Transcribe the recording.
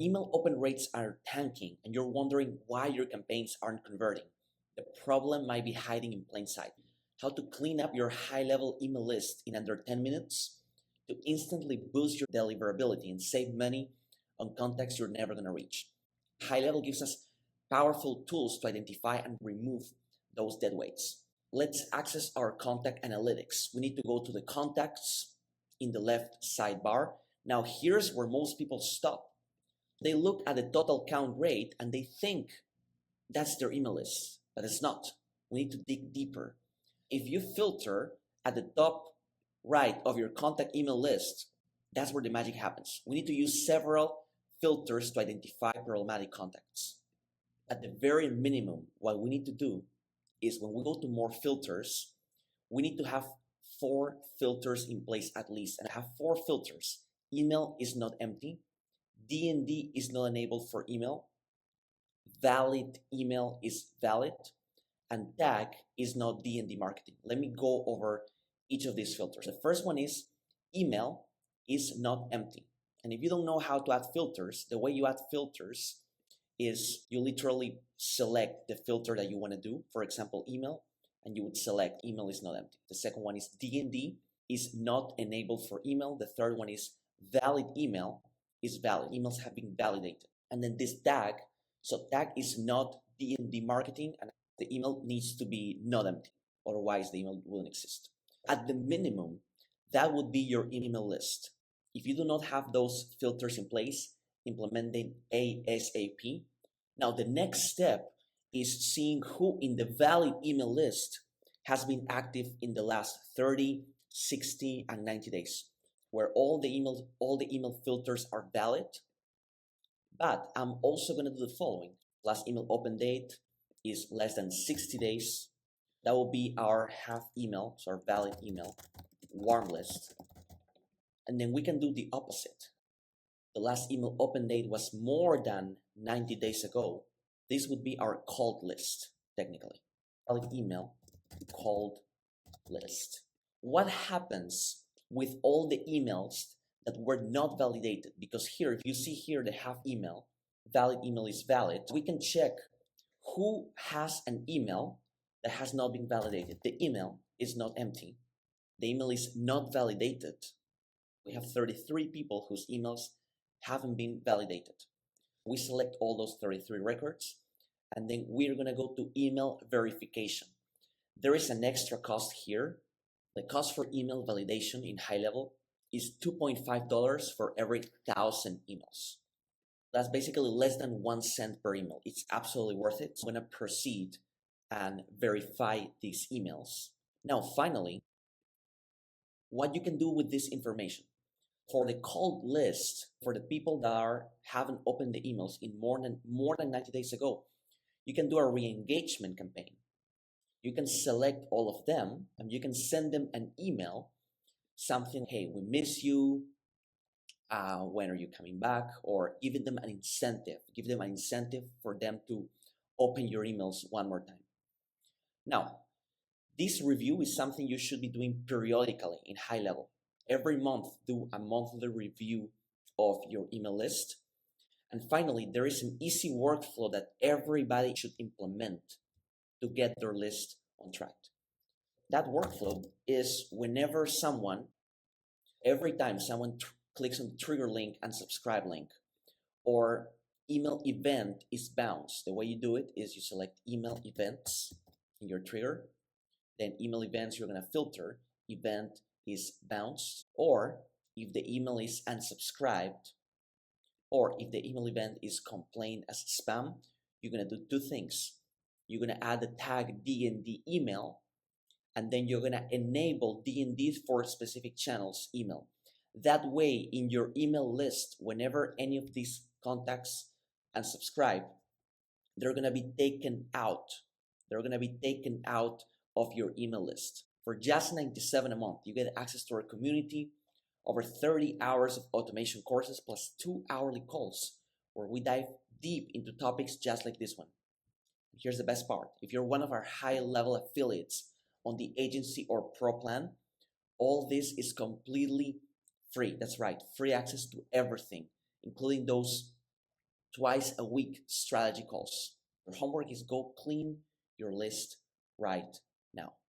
email open rates are tanking and you're wondering why your campaigns aren't converting, the problem might be hiding in plain sight. How to clean up your high-level email list in under 10 minutes to instantly boost your deliverability and save money on contacts you're never going to reach. High-level gives us powerful tools to identify and remove those dead weights. Let's access our contact analytics. We need to go to the contacts in the left sidebar. Now here's where most people stop. They look at the total count rate and they think that's their email list, but it's not. We need to dig deeper. If you filter at the top right of your contact email list, that's where the magic happens. We need to use several filters to identify problematic contacts. At the very minimum, what we need to do is when we go to more filters, we need to have 4 filters in place at least, and have 4 filters. Email is not empty. D&D is not enabled for email. Valid email is valid. And tag is not D&D marketing. Let me go over each of these filters. The first one is email is not empty. And if you don't know how to add filters, the way you add filters is you literally select the filter that you want to do. For example, email, and you would select email is not empty. The second one is D&D is not enabled for email. The third one is valid email is valid. Emails have been validated. And then this tag, so tag is not D&D marketing, and the email needs to be not empty. Otherwise, the email wouldn't exist. At the minimum, that would be your email list. If you do not have those filters in place, implement them ASAP. Now, the next step is seeing who in the valid email list has been active in the last 30, 60, and 90 days, where all the email filters are valid. But I'm also going to do the following. Last email open date is less than 60 days. That will be our half email, so our valid email, warm list. And then we can do the opposite. The last email open date was more than 90 days ago. This would be our cold list, technically. Valid email, cold list. What happens with all the emails that were not validated? Because here, if you see here the half email, valid email is valid, we can check who has an email that has not been validated. The email is not empty. The email is not validated. We have 33 people whose emails haven't been validated. We select all those 33 records, and then we're going to go to email verification. There is an extra cost here. The cost for email validation in high level is $2.5 for every 1,000 emails. That's basically less than 1 cent per email. It's absolutely worth it. So I'm going to proceed and verify these emails. Now, finally, what you can do with this information. For the cold list, for the people that haven't opened the emails in more than 90 days ago, you can do a re-engagement campaign. You can select all of them and you can send them an email, something, hey, we miss you, when are you coming back? Or give them an incentive for them to open your emails one more time. Now, this review is something you should be doing periodically in high level. Every month, do a monthly review of your email list. And finally, there is an easy workflow that everybody should implement to get their list on track. That workflow is every time someone clicks on the trigger link and subscribe link, or email event is bounced. The way you do it is you select email events in your trigger, then email events you're going to filter, event is bounced, or if the email is unsubscribed, or if the email event is complained as spam, you're going to do 2 things. You're going to add the tag D&D email, and then you're going to enable D&D for specific channels email. That way, in your email list, whenever any of these contacts unsubscribe, they're going to be taken out. They're going to be taken out of your email list. For just $97 a month, you get access to our community, over 30 hours of automation courses, plus 2 hourly calls where we dive deep into topics just like this one. Here's the best part. If you're one of our high-level affiliates on the agency or pro plan, all this is completely free. That's right, free access to everything, including those twice a week strategy calls. Your homework is go clean your list right now.